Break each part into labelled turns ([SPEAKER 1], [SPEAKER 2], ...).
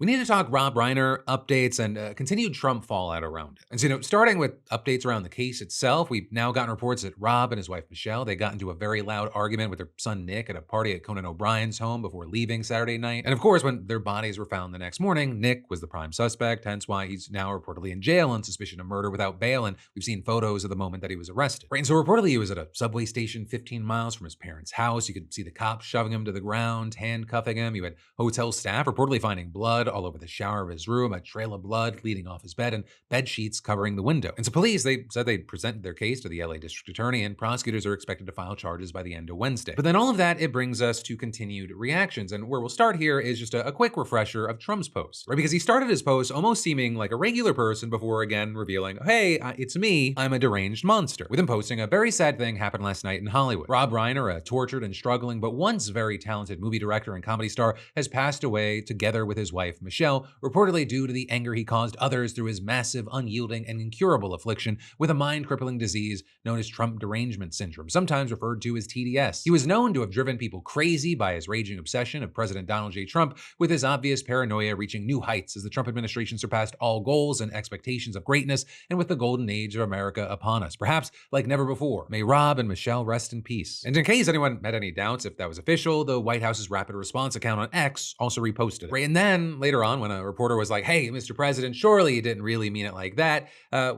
[SPEAKER 1] We need to talk Rob Reiner updates and continued Trump fallout around it. And so, starting with updates around the case itself, we've now gotten reports that Rob and his wife Michelle, they got into a very loud argument with their son Nick at a party at Conan O'Brien's home before leaving Saturday night. And of course, when their bodies were found the next morning, Nick was the prime suspect, hence why he's now reportedly in jail on suspicion of murder without bail. And we've seen photos of the moment that he was arrested. Right, and so reportedly he was at a subway station 15 miles from his parents' house. You could see the cops shoving him to the ground, handcuffing him. You had hotel staff reportedly finding blood all over the shower of his room, a trail of blood leading off his bed, and bed sheets covering the window. And so police, they said they'd presented their case to the LA district attorney, and prosecutors are expected to file charges by the end of Wednesday. But then all of that, it brings us to continued reactions. And where we'll start here is just a quick refresher of Trump's post, right? Because he started his post almost seeming like a regular person before again revealing, hey, it's me, I'm a deranged monster, with him posting a very sad thing happened last night in Hollywood. Rob Reiner, a tortured and struggling but once very talented movie director and comedy star, has passed away together with his wife Michelle, reportedly due to the anger he caused others through his massive, unyielding, and incurable affliction with a mind-crippling disease known as Trump derangement syndrome, sometimes referred to as TDS. He was known to have driven people crazy by his raging obsession of President Donald J. Trump, with his obvious paranoia reaching new heights as the Trump administration surpassed all goals and expectations of greatness, and with the golden age of America upon us, perhaps like never before. May Rob and Michelle rest in peace. And in case anyone had any doubts if that was official, the White House's rapid response account on X also reposted it. Right, and then later on, when a reporter was like, hey, Mr. President, surely you didn't really mean it like that,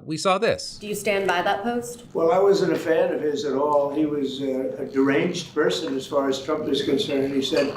[SPEAKER 1] we saw this.
[SPEAKER 2] Do you stand by that post?
[SPEAKER 3] Well, I wasn't a fan of his at all. He was a deranged person as far as Trump is concerned. He said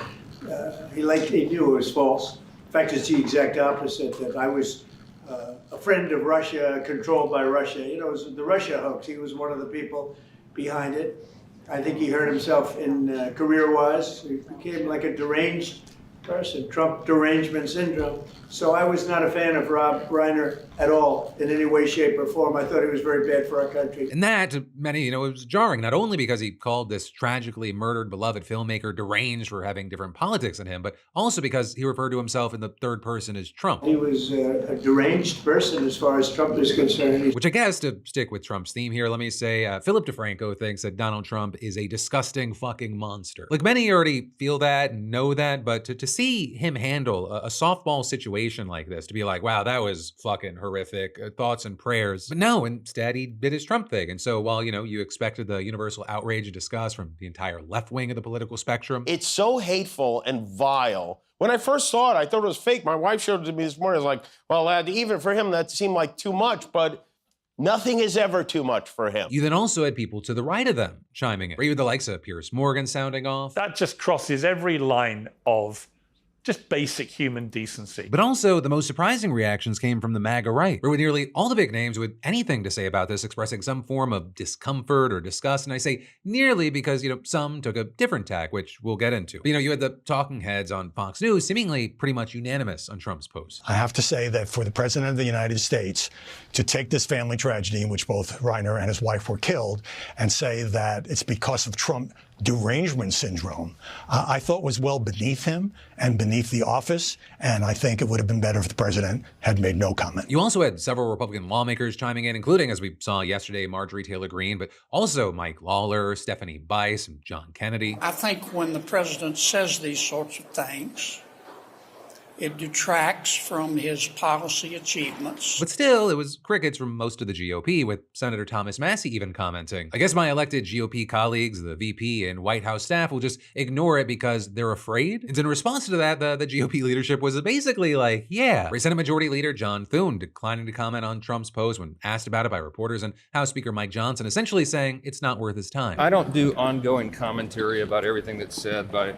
[SPEAKER 3] he knew it was false. In fact, it's the exact opposite, that I was a friend of Russia, controlled by Russia. It was the Russia hoax. He was one of the people behind it. I think he hurt himself in career-wise. He became like a deranged person, Trump derangement syndrome. So I was not a fan of Rob Reiner at all, in any way, shape, or form. I thought he was very bad for our country.
[SPEAKER 1] And that, to many, it was jarring, not only because he called this tragically murdered, beloved filmmaker deranged for having different politics than him, but also because he referred to himself in the third person as Trump.
[SPEAKER 3] He was a deranged person as far as Trump is concerned.
[SPEAKER 1] Which I guess, to stick with Trump's theme here, let me say, Philip DeFranco thinks that Donald Trump is a disgusting fucking monster. Like, many already feel that and know that, but to see him handle a softball situation like this, to be like, wow, that was fucking horrific, thoughts and prayers. But no, instead he did his Trump thing. And so while, you expected the universal outrage and disgust from the entire left wing of the political spectrum.
[SPEAKER 4] It's so hateful and vile. When I first saw it, I thought it was fake. My wife showed it to me this morning. I was like, well, even for him, that seemed like too much, but nothing is ever too much for him.
[SPEAKER 1] You then also had people to the right of them chiming in, or even the likes of Piers Morgan sounding off.
[SPEAKER 5] That just crosses every line of just basic human decency.
[SPEAKER 1] But also, the most surprising reactions came from the MAGA right, where with nearly all the big names with anything to say about this expressing some form of discomfort or disgust. And I say nearly because, some took a different tack, which we'll get into. But, you had the talking heads on Fox News seemingly pretty much unanimous on Trump's post.
[SPEAKER 6] I have to say that for the President of the United States to take this family tragedy in which both Reiner and his wife were killed and say that it's because of Trump derangement syndrome, I thought was well beneath him and beneath the office, and I think it would have been better if the president had made no comment.
[SPEAKER 1] You also had several Republican lawmakers chiming in, including, as we saw yesterday, Marjorie Taylor Greene, but also Mike Lawler, Stephanie Bice, and John Kennedy.
[SPEAKER 7] I think when the president says these sorts of things, it detracts from his policy achievements.
[SPEAKER 1] But still, it was crickets from most of the GOP, with Senator Thomas Massie even commenting, I guess my elected GOP colleagues, the VP and White House staff, will just ignore it because they're afraid. And in response to that, the GOP leadership was basically like, yeah. Senate Majority Leader John Thune declining to comment on Trump's post when asked about it by reporters, and House Speaker Mike Johnson essentially saying it's not worth his time.
[SPEAKER 8] I don't do ongoing commentary about everything that's said by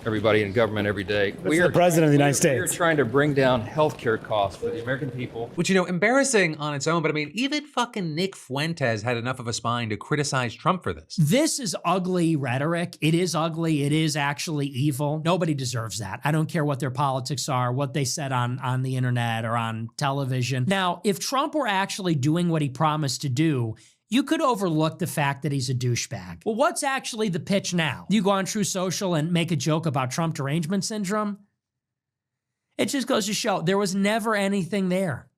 [SPEAKER 8] everybody in government every day.
[SPEAKER 9] We are the president of the United States.
[SPEAKER 8] We are trying to bring down healthcare costs for the American people.
[SPEAKER 1] Which, embarrassing on its own, but even fucking Nick Fuentes had enough of a spine to criticize Trump for this.
[SPEAKER 10] This is ugly rhetoric. It is ugly. It is actually evil. Nobody deserves that. I don't care what their politics are, what they said on the internet or on television. Now, if Trump were actually doing what he promised to do, you could overlook the fact that he's a douchebag. Well, what's actually the pitch now? You go on True Social and make a joke about Trump derangement syndrome? It just goes to show there was never anything there.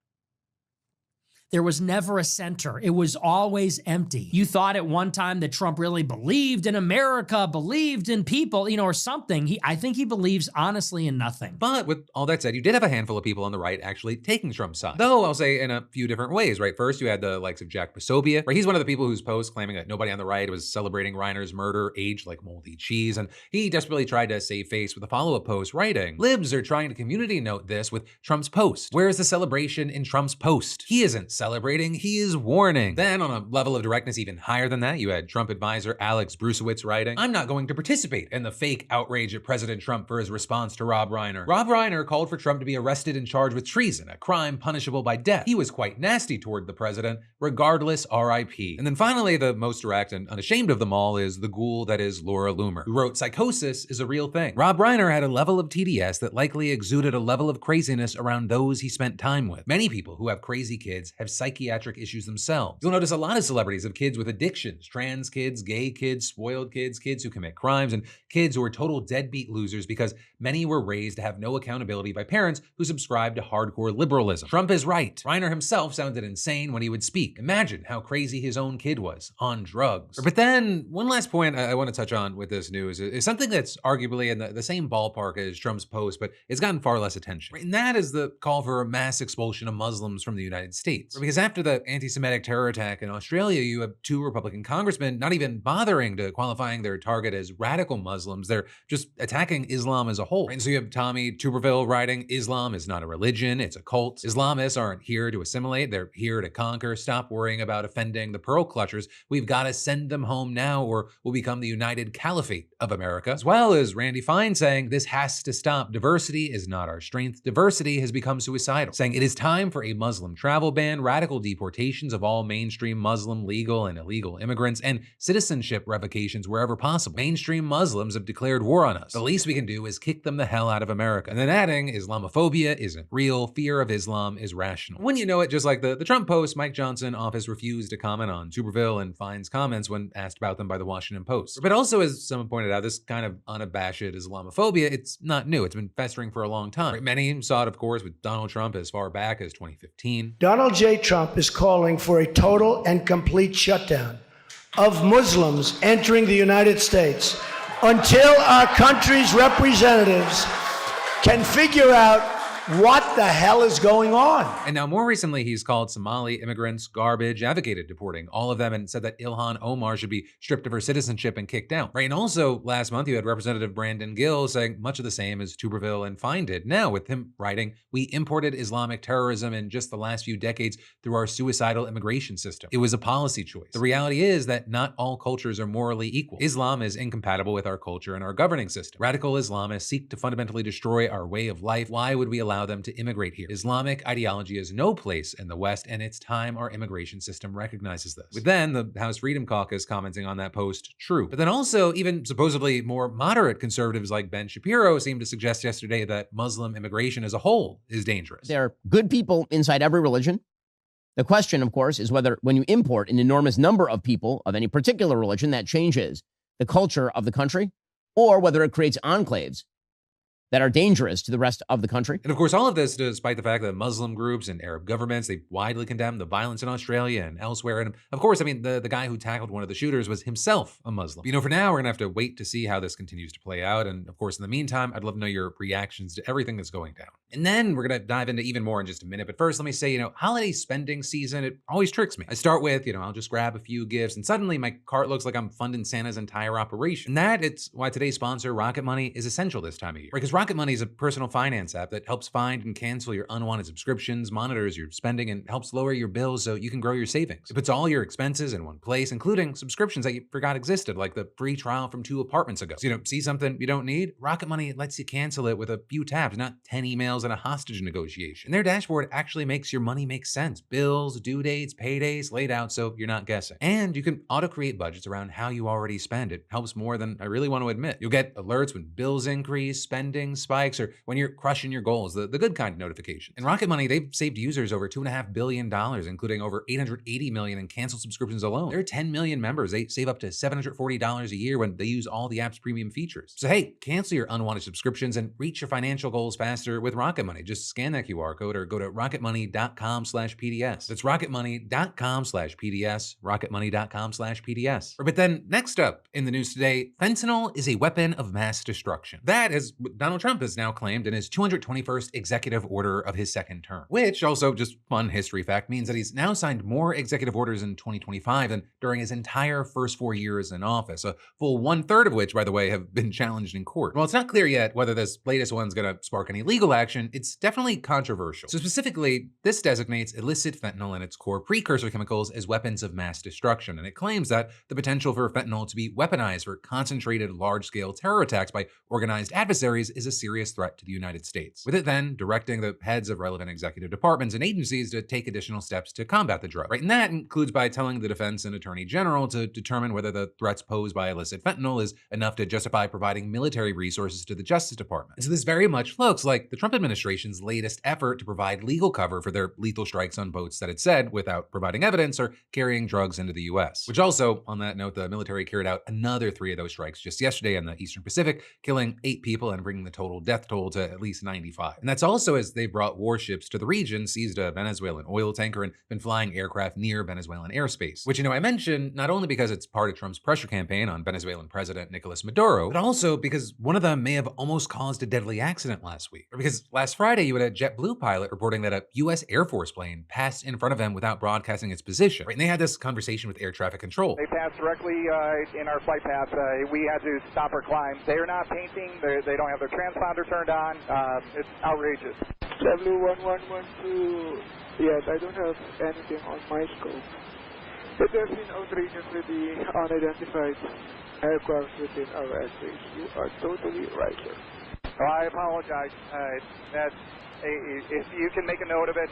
[SPEAKER 10] There was never a center. It was always empty. You thought at one time that Trump really believed in America, believed in people, or something. I think he believes honestly in nothing.
[SPEAKER 1] But with all that said, you did have a handful of people on the right actually taking Trump's side. Though I'll say in a few different ways, right? First, you had the likes of Jack Posobiec, right? He's one of the people whose post claiming that nobody on the right was celebrating Reiner's murder aged like moldy cheese, and he desperately tried to save face with a follow-up post writing, "Libs are trying to community note this with Trump's post. Where's the celebration in Trump's post? He isn't celebrating, he is warning." Then on a level of directness even higher than that, you had Trump advisor Alex Brusewitz writing, "I'm not going to participate in the fake outrage at President Trump for his response to Rob Reiner. Rob Reiner called for Trump to be arrested and charged with treason, a crime punishable by death. He was quite nasty toward the president. Regardless, RIP." And then finally, the most direct and unashamed of them all is the ghoul that is Laura Loomer, who wrote, "Psychosis is a real thing. Rob Reiner had a level of TDS that likely exuded a level of craziness around those he spent time with. Many people who have crazy kids have psychiatric issues themselves. You'll notice a lot of celebrities have kids with addictions, trans kids, gay kids, spoiled kids, kids who commit crimes, and kids who are total deadbeat losers because many were raised to have no accountability by parents who subscribe to hardcore liberalism. Trump is right. Reiner himself sounded insane when he would speak. Imagine how crazy his own kid was, on drugs." But then, one last point I want to touch on with this news is something that's arguably in the same ballpark as Trump's post, but it's gotten far less attention. And that is the call for a mass expulsion of Muslims from the United States. Because after the anti-Semitic terror attack in Australia, you have 2 Republican congressmen not even bothering to qualifying their target as radical Muslims. They're just attacking Islam as a whole. And so you have Tommy Tuberville writing, "Islam is not a religion, it's a cult. Islamists aren't here to assimilate, they're here to conquer. Stop worrying about offending the pearl clutchers. We've got to send them home now or we'll become the United Caliphate of America." As well as Randy Fine saying, "This has to stop. Diversity is not our strength. Diversity has become suicidal." Saying it is time for a Muslim travel ban, radical deportations of all mainstream Muslim legal and illegal immigrants, and citizenship revocations wherever possible. Mainstream Muslims have declared war on us. The least we can do is kick them the hell out of America. And then adding, "Islamophobia isn't real. Fear of Islam is rational." When you know it, just like the Trump post, Mike Johnson office refused to comment on Tuberville and Fine's comments when asked about them by the Washington Post. But also, as someone pointed out, this kind of unabashed Islamophobia, it's not new. It's been festering for a long time. Many saw it, of course, with Donald Trump as far back as 2015.
[SPEAKER 3] Donald J. Trump is calling for a total and complete shutdown of Muslims entering the United States until our country's representatives can figure out what the hell is going on.
[SPEAKER 1] And now more recently, he's called Somali immigrants garbage, advocated deporting all of them, and said that Ilhan Omar should be stripped of her citizenship and kicked out. Right, and also last month, you had Representative Brandon Gill saying much of the same as Tuberville and Fine did. Now with him writing, "We imported Islamic terrorism in just the last few decades through our suicidal immigration system. It was a policy choice. The reality is that not all cultures are morally equal. Islam is incompatible with our culture and our governing system. Radical Islamists seek to fundamentally destroy our way of life. Why would we allow them to immigrate here? Islamic ideology has no place in the West, and it's time our immigration system recognizes this." With then the House Freedom Caucus commenting on that post, "True." But then also even supposedly more moderate conservatives like Ben Shapiro seemed to suggest yesterday that Muslim immigration as a whole is dangerous.
[SPEAKER 2] There are good people inside every religion. The question, of course, is whether when you import an enormous number of people of any particular religion, that changes the culture of the country, or whether it creates enclaves that are dangerous to the rest of the country.
[SPEAKER 1] And of course, all of this despite the fact that Muslim groups and Arab governments, they widely condemned the violence in Australia and elsewhere. And of course, I mean, the guy who tackled one of the shooters was himself a Muslim. For now, we're gonna have to wait to see how this continues to play out. And of course, in the meantime, I'd love to know your reactions to everything that's going down. And then we're gonna dive into even more in just a minute. But first, let me say, holiday spending season, it always tricks me. I start with, I'll just grab a few gifts and suddenly my cart looks like I'm funding Santa's entire operation. And it's why today's sponsor, Rocket Money, is essential this time of year. Right? Because Rocket Money is a personal finance app that helps find and cancel your unwanted subscriptions, monitors your spending, and helps lower your bills so you can grow your savings. It puts all your expenses in one place, including subscriptions that you forgot existed, like the free trial from 2 apartments ago. So, see something you don't need? Rocket Money lets you cancel it with a few taps, not 10 emails and a hostage negotiation. And their dashboard actually makes your money make sense. Bills, due dates, paydays laid out so you're not guessing. And you can auto-create budgets around how you already spend. It helps more than I really want to admit. You'll get alerts when bills increase, spending, spending spikes, or when you're crushing your goals, the good kind of notifications. In Rocket Money, they've saved users over $2.5 billion, including over $880 million in canceled subscriptions alone. There are 10 million members. They save up to $740 a year when they use all the app's premium features. So hey, cancel your unwanted subscriptions and reach your financial goals faster with Rocket Money. Just scan that QR code or go to rocketmoney.com/PDS. That's rocketmoney.com/PDS, rocketmoney.com/PDS. But then next up in the news today, fentanyl is a weapon of mass destruction. That is what Donald Trump has now claimed in his 221st executive order of his second term, which also, just fun history fact, means that he's now signed more executive orders in 2025 than during his entire first 4 years in office, a full 1/3 of which, by the way, have been challenged in court. While it's not clear yet whether this latest one's gonna spark any legal action, it's definitely controversial. So specifically, this designates illicit fentanyl and its core precursor chemicals as weapons of mass destruction, and it claims that the potential for fentanyl to be weaponized for concentrated large-scale terror attacks by organized adversaries is a serious threat to the United States, with it then directing the heads of relevant executive departments and agencies to take additional steps to combat the drug. Right, and that includes by telling the defense and attorney general to determine whether the threats posed by illicit fentanyl is enough to justify providing military resources to the Justice Department. And so this very much looks like the Trump administration's latest effort to provide legal cover for their lethal strikes on boats that it said, without providing evidence, are carrying drugs into the US. Which also, on that note, the military carried out another 3 of those strikes just yesterday in the Eastern Pacific, killing 8 people and bringing the total death toll to at least 95. And that's also as they brought warships to the region, seized a Venezuelan oil tanker, and been flying aircraft near Venezuelan airspace. Which, I mentioned not only because it's part of Trump's pressure campaign on Venezuelan President Nicolas Maduro, but also because one of them may have almost caused a deadly accident last week. Or because last Friday you had a JetBlue pilot reporting that a US Air Force plane passed in front of him without broadcasting its position. Right? And they had this conversation with air traffic control.
[SPEAKER 9] They passed directly in our flight path. We had to stop our climb. They are not painting. They don't have their transponder turned on. It's outrageous.
[SPEAKER 11] JetBlue 1112. Yes, I don't have anything on my scope. But there's been outrageous with the unidentified aircraft within our airspace. You are totally right, sir.
[SPEAKER 9] Well, I apologize. If you can make a note of it,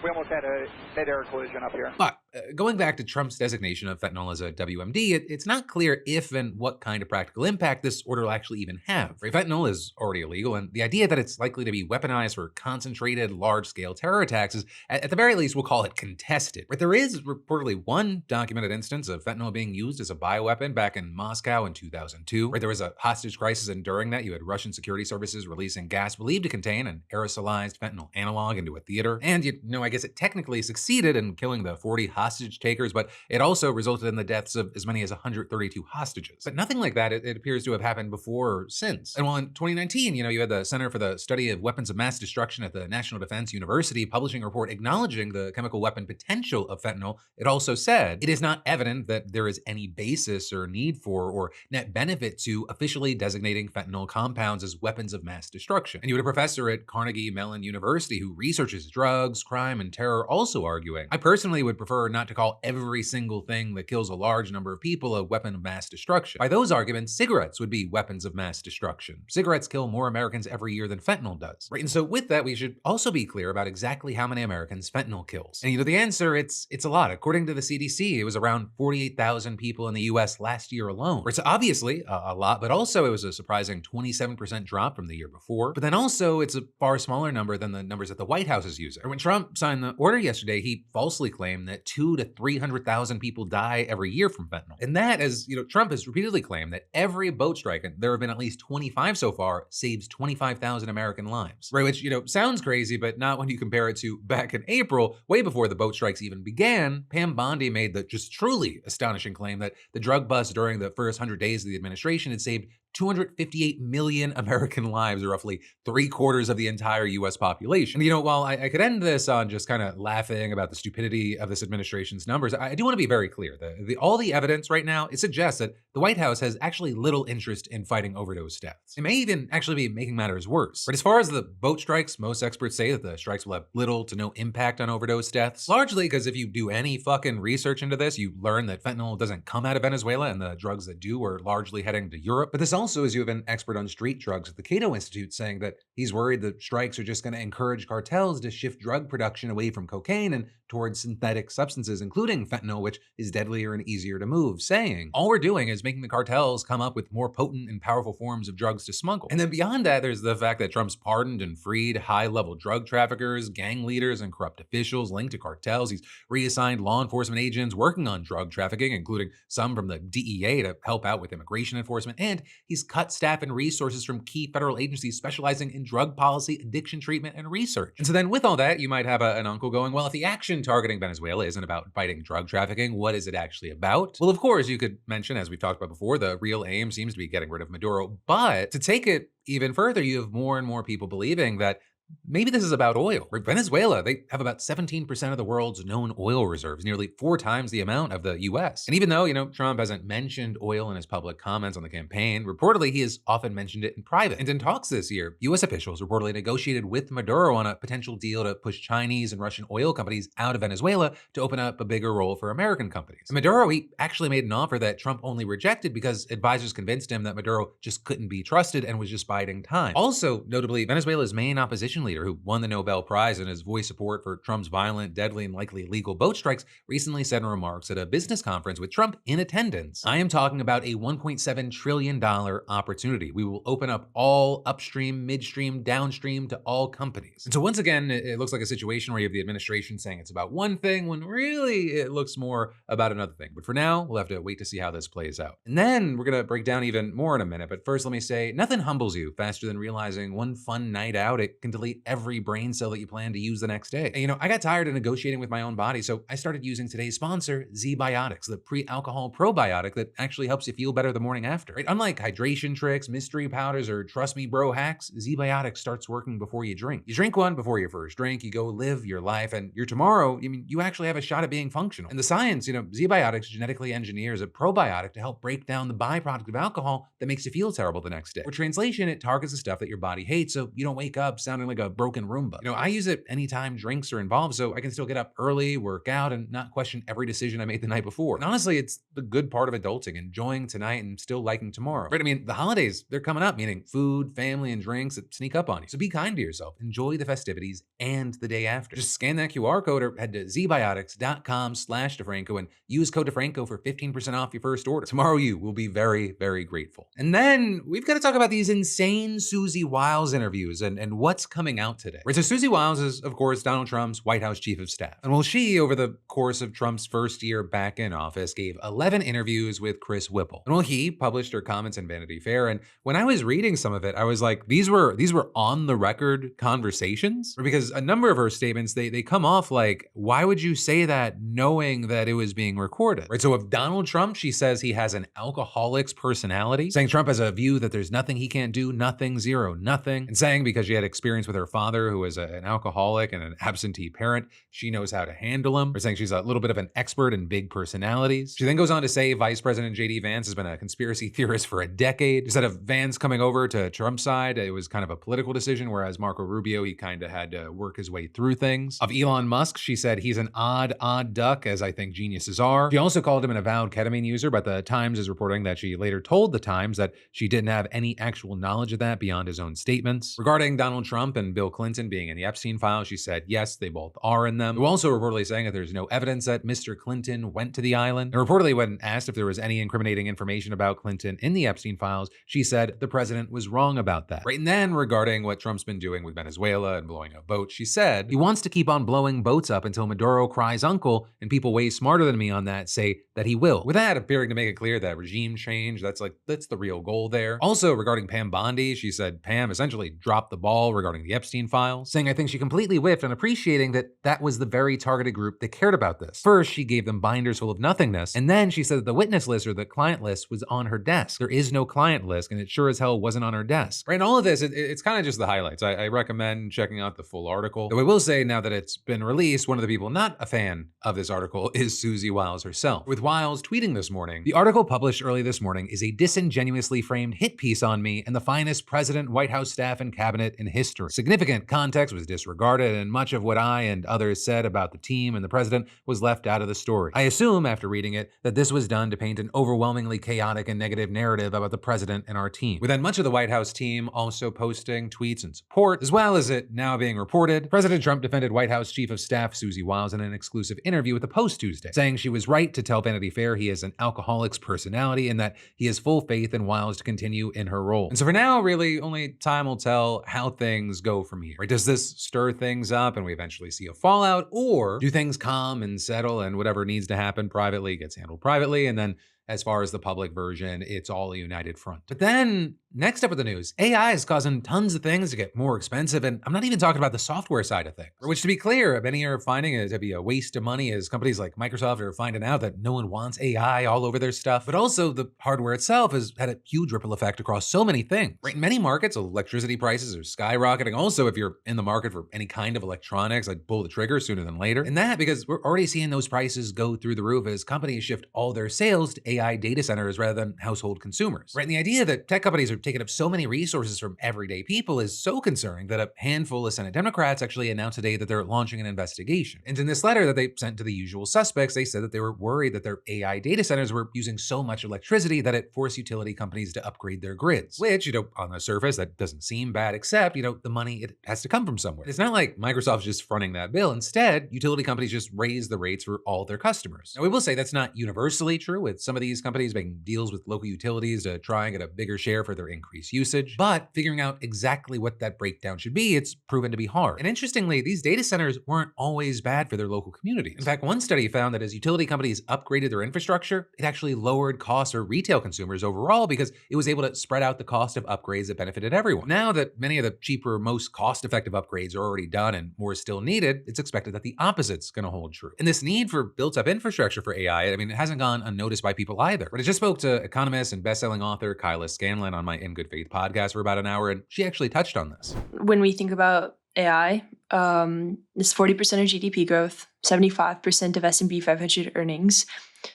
[SPEAKER 9] we almost had a mid-air collision up here.
[SPEAKER 1] But going back to Trump's designation of fentanyl as a WMD, it's not clear if and what kind of practical impact this order will actually even have. Right? Fentanyl is already illegal, and the idea that it's likely to be weaponized for concentrated, large-scale terror attacks is, at the very least, we'll call it contested. But there is reportedly one documented instance of fentanyl being used as a bioweapon back in Moscow in 2002. Right? There was a hostage crisis, and during that, you had Russian security services releasing gas believed to contain an aerosolized fentanyl analog into a theater. And I guess it technically succeeded in killing the 40 hostage takers, but it also resulted in the deaths of as many as 132 hostages. But nothing like that, it appears to have happened before or since. And while in 2019, you had the Center for the Study of Weapons of Mass Destruction at the National Defense University publishing a report acknowledging the chemical weapon potential of fentanyl, it also said, it is not evident that there is any basis or need for or net benefit to officially designating fentanyl compounds as weapons of mass destruction. And you had a professor at Carnegie Mellon University who researches drugs, crime, and terror also arguing, I personally would prefer not to call every single thing that kills a large number of people a weapon of mass destruction. By those arguments, cigarettes would be weapons of mass destruction. Cigarettes kill more Americans every year than fentanyl does. Right? And so with that, we should also be clear about exactly how many Americans fentanyl kills. And the answer, it's a lot. According to the CDC, it was around 48,000 people in the US last year alone. It's obviously a lot, but also it was a surprising 27% drop from the year before. But then also it's a far smaller number than the numbers that the White House is using. When Trump signed the order yesterday, he falsely claimed that 200,000 to 300,000 people die every year from fentanyl. And that, as Trump has repeatedly claimed, that every boat strike, and there have been at least 25 so far, saves 25,000 American lives. Right, which, sounds crazy, but not when you compare it to back in April, way before the boat strikes even began. Pam Bondi made the just truly astonishing claim that the drug bust during the first 100 days of the administration had saved 258 million American lives, or roughly 3/4 of the entire US population. And while I could end this on just kind of laughing about the stupidity of this administration's numbers, I do want to be very clear. All the evidence right now, it suggests that the White House has actually little interest in fighting overdose deaths. It may even actually be making matters worse. But as far as the boat strikes, most experts say that the strikes will have little to no impact on overdose deaths, largely because if you do any fucking research into this, you learn that fentanyl doesn't come out of Venezuela, and the drugs that do are largely heading to Europe. But this also is you have an expert on street drugs at the Cato Institute saying that he's worried the strikes are just going to encourage cartels to shift drug production away from cocaine and towards synthetic substances, including fentanyl, which is deadlier and easier to move, saying, all we're doing is making the cartels come up with more potent and powerful forms of drugs to smuggle. And then beyond that, there's the fact that Trump's pardoned and freed high-level drug traffickers, gang leaders, and corrupt officials linked to cartels. He's reassigned law enforcement agents working on drug trafficking, including some from the DEA to help out with immigration enforcement, and he's cut staff and resources from key federal agencies specializing in drug policy, addiction treatment, and research. And so then with all that, you might have an uncle going, well, if the action targeting Venezuela isn't about fighting drug trafficking, what is it actually about? Well, of course, you could mention, as we've talked about before, the real aim seems to be getting rid of Maduro, but to take it even further, you have more and more people believing that maybe this is about oil. Venezuela, they have about 17% of the world's known oil reserves, nearly 4 times the amount of the US. And even though, Trump hasn't mentioned oil in his public comments on the campaign, reportedly he has often mentioned it in private. And in talks this year, US officials reportedly negotiated with Maduro on a potential deal to push Chinese and Russian oil companies out of Venezuela to open up a bigger role for American companies. And Maduro, he actually made an offer that Trump only rejected because advisors convinced him that Maduro just couldn't be trusted and was just biding time. Also, notably, Venezuela's main opposition leader, who won the Nobel Prize and has voiced support for Trump's violent, deadly, and likely illegal boat strikes, recently said in remarks at a business conference with Trump in attendance, I am talking about a $1.7 trillion opportunity. We will open up all upstream, midstream, downstream to all companies. And so once again, it looks like a situation where you have the administration saying it's about one thing when really it looks more about another thing. But for now, we'll have to wait to see how this plays out. And then we're gonna break down even more in a minute. But first, let me say, nothing humbles you faster than realizing one fun night out, it can delete every brain cell that you plan to use the next day. And, I got tired of negotiating with my own body, so I started using today's sponsor, ZBiotics, the pre-alcohol probiotic that actually helps you feel better the morning after. Right? Unlike hydration tricks, mystery powders, or trust me bro hacks, ZBiotics starts working before you drink. You drink one before your first drink, you go live your life, and your tomorrow, you actually have a shot at being functional. And the science, ZBiotics genetically engineers a probiotic to help break down the byproduct of alcohol that makes you feel terrible the next day. For translation, it targets the stuff that your body hates, so you don't wake up sounding like a broken Roomba. I use it anytime drinks are involved, so I can still get up early, work out, and not question every decision I made the night before. And honestly, it's the good part of adulting, enjoying tonight and still liking tomorrow. Right? The holidays, they're coming up, meaning food, family, and drinks that sneak up on you. So be kind to yourself. Enjoy the festivities and the day after. Just scan that QR code or head to zbiotics.com/DeFranco and use code DeFranco for 15% off your first order. Tomorrow you will be very, very grateful. And then we've got to talk about these insane Susie Wiles interviews and what's coming out today. Right, so Susie Wiles is, of course, Donald Trump's White House chief of staff. And well, she, over the course of Trump's first year back in office, gave 11 interviews with Chris Whipple. And well, he published her comments in Vanity Fair. And when I was reading some of it, I was like, these were on the record conversations? Because a number of her statements, they come off like, why would you say that knowing that it was being recorded? Right, so of Donald Trump, she says he has an alcoholic's personality, saying Trump has a view that there's nothing he can't do, nothing, zero, nothing, and saying because she had experience with her father, who was an alcoholic and an absentee parent, she knows how to handle him. Or saying she's a little bit of an expert in big personalities. She then goes on to say Vice President J.D. Vance has been a conspiracy theorist for a decade. Instead of Vance coming over to Trump's side, it was kind of a political decision, whereas Marco Rubio, he kind of had to work his way through things. Of Elon Musk, she said he's an odd duck, as I think geniuses are. She also called him an avowed ketamine user, but the Times is reporting that she later told the Times that she didn't have any actual knowledge of that beyond his own statements. Regarding Donald Trump and Bill Clinton being in the Epstein files, she said, yes, they both are in them. Who also reportedly saying that there's no evidence that Mr. Clinton went to the island. And reportedly, when asked if there was any incriminating information about Clinton in the Epstein files, she said the president was wrong about that. Right, and then regarding what Trump's been doing with Venezuela and blowing up boats, she said, he wants to keep on blowing boats up until Maduro cries uncle, and people way smarter than me on that say that he will. With that appearing to make it clear that regime change, that's the real goal there. Also, regarding Pam Bondi, she said Pam essentially dropped the ball regarding the Epstein files, saying I think she completely whiffed on appreciating that was the very targeted group that cared about this. First, she gave them binders full of nothingness, and then she said that the witness list or the client list was on her desk. There is no client list, and it sure as hell wasn't on her desk. Right, and all of this, it's kind of just the highlights. I recommend checking out the full article. Though I will say, now that it's been released, one of the people not a fan of this article is Susie Wiles herself. With Wiles tweeting this morning, the article published early this morning is a disingenuously framed hit piece on me and the finest president, White House staff, and cabinet in history. significant context was disregarded, and much of what I and others said about the team and the president was left out of the story. I assume, after reading it, that this was done to paint an overwhelmingly chaotic and negative narrative about the president and our team. With then much of the White House team also posting tweets in support, as well as it now being reported, President Trump defended White House Chief of Staff Susie Wiles in an exclusive interview with the Post Tuesday, saying she was right to tell Vanity Fair he is an alcoholic's personality and that he has full faith in Wiles to continue in her role. And so for now, really, only time will tell how things go from here. Right? Does this stir things up and we eventually see a fallout, or do things calm and settle and whatever needs to happen privately gets handled privately, and then as far as the public version, it's all a united front? But then, next up with the news, AI is causing tons of things to get more expensive, and I'm not even talking about the software side of things, which, to be clear, many are finding it to be a waste of money, as companies like Microsoft are finding out that no one wants AI all over their stuff. But also, the hardware itself has had a huge ripple effect across so many things. Right? In many markets, electricity prices are skyrocketing. Also, if you're in the market for any kind of electronics, I'd pull the trigger sooner than later. And that because we're already seeing those prices go through the roof as companies shift all their sales to AI data centers rather than household consumers. Right? And the idea that tech companies are taking up so many resources from everyday people is so concerning that a handful of Senate Democrats actually announced today that they're launching an investigation. And in this letter that they sent to the usual suspects, they said that they were worried that their AI data centers were using so much electricity that it forced utility companies to upgrade their grids. Which, on the surface, that doesn't seem bad, except, the money, it has to come from somewhere. It's not like Microsoft's just fronting that bill. Instead, utility companies just raise the rates for all their customers. Now, we will say that's not universally true, with some of these companies making deals with local utilities to try and get a bigger share for their increased usage. But figuring out exactly what that breakdown should be, it's proven to be hard. And interestingly, these data centers weren't always bad for their local communities. In fact, one study found that as utility companies upgraded their infrastructure, it actually lowered costs for retail consumers overall because it was able to spread out the cost of upgrades that benefited everyone. Now that many of the cheaper, most cost-effective upgrades are already done and more is still needed, it's expected that the opposite's going to hold true. And this need for built-up infrastructure for AI, it hasn't gone unnoticed by people either. But I just spoke to economist and best-selling author KYLA SCANLON on my In Good Faith podcast for about an hour, and she actually touched on this.
[SPEAKER 12] When we think about AI, it's 40% of GDP growth, 75% of S&P 500 earnings.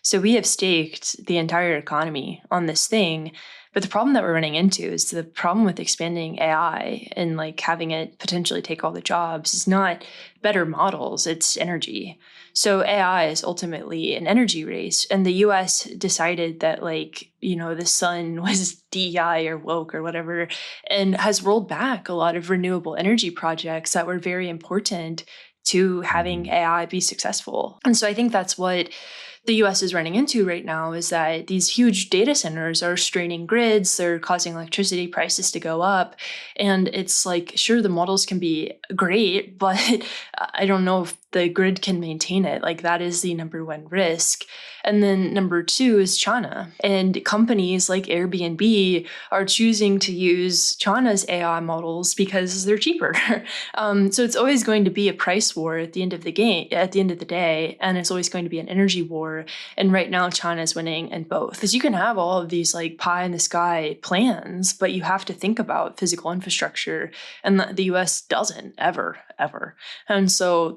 [SPEAKER 12] So we have staked the entire economy on this thing. But the problem that we're running into is the problem with expanding AI and having it potentially take all the jobs is not better models, it's energy. So AI is ultimately an energy race. And the US decided that the sun was DEI or woke or whatever, and has rolled back a lot of renewable energy projects that were very important to having AI be successful. And so I think that's what the US is running into right now, is that these huge data centers are straining grids, they're causing electricity prices to go up. And it's sure, the models can be great, but I don't know if the grid can maintain it. That is the number one risk. And then number two is China. And companies like Airbnb are choosing to use China's AI models because they're cheaper. So it's always going to be a price war at the end of the game, at the end of the day, and it's always going to be an energy war. And right now, China is winning in both. Because you can have all of these pie in the sky plans, but you have to think about physical infrastructure, and the US doesn't ever. And so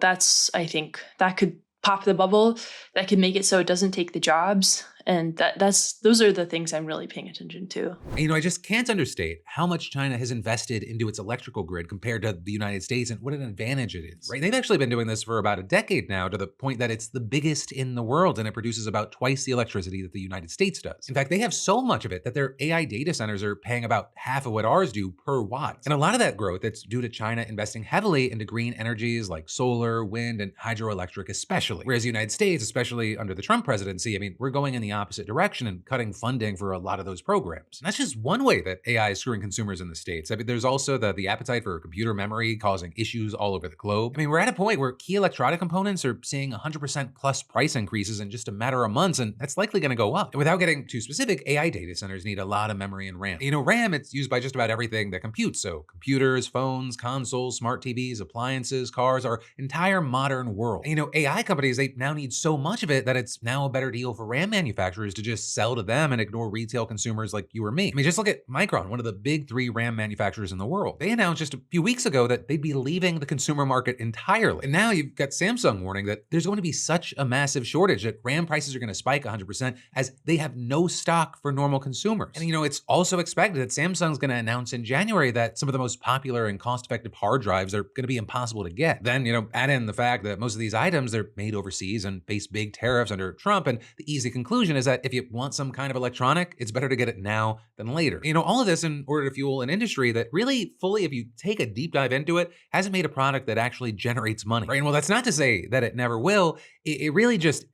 [SPEAKER 12] I think that could pop the bubble, that could make it so it doesn't take the jobs. And those are the things I'm really paying attention to.
[SPEAKER 1] I just can't understate how much China has invested into its electrical grid compared to the United States, and what an advantage it is. Right? They've actually been doing this for about a decade now, to the point that it's the biggest in the world, and it produces about twice the electricity that the United States does. In fact, they have so much of it that their AI data centers are paying about half of what ours do per watt. And a lot of that growth, it's due to China investing heavily into green energies like solar, wind, and hydroelectric especially. Whereas the United States, especially under the Trump presidency, we're going in the opposite direction and cutting funding for a lot of those programs. And that's just one way that AI is screwing consumers in the States. There's also the appetite for computer memory causing issues all over the globe. We're at a point where key electronic components are seeing 100% plus price increases in just a matter of months, and that's likely going to go up. And without getting too specific, AI data centers need a lot of memory and RAM. RAM, it's used by just about everything that computes. So computers, phones, consoles, smart TVs, appliances, cars, our entire modern world. AI companies, they now need so much of it that it's now a better deal for RAM manufacturers manufacturers to just sell to them and ignore retail consumers like you or me. I mean, just look at Micron, one of the big 3 RAM manufacturers in the world. They announced just a few weeks ago that they'd be leaving the consumer market entirely. And now you've got Samsung warning that there's going to be such a massive shortage that RAM prices are going to spike 100% as they have no stock for normal consumers. And it's also expected that Samsung's going to announce in January that some of the most popular and cost-effective hard drives are going to be impossible to get. Then, add in the fact that most of these items, they're made overseas and face big tariffs under Trump. And the easy conclusion is that if you want some kind of electronic, it's better to get it now than later. All of this in order to fuel an industry that really fully, if you take a deep dive into it, hasn't made a product that actually generates money. Right? And well, that's not to say that it never will. It really just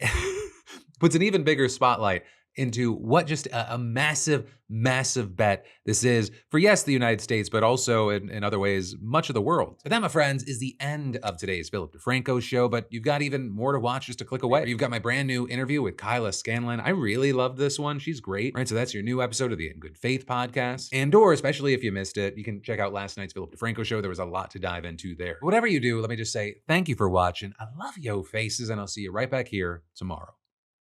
[SPEAKER 1] puts an even bigger spotlight into what just a massive, massive bet this is for, yes, the United States, but also in other ways, much of the world. But that, my friends, is the end of today's Philip DeFranco show, but you've got even more to watch just a click away. You've got my brand new interview with KYLA SCANLON. I really loved this one. She's great, right? So that's your new episode of the In Good Faith podcast. And/or, especially if you missed it, you can check out last night's Philip DeFranco show. There was a lot to dive into there. Whatever you do, let me just say thank you for watching. I love yo faces, and I'll see you right back here tomorrow.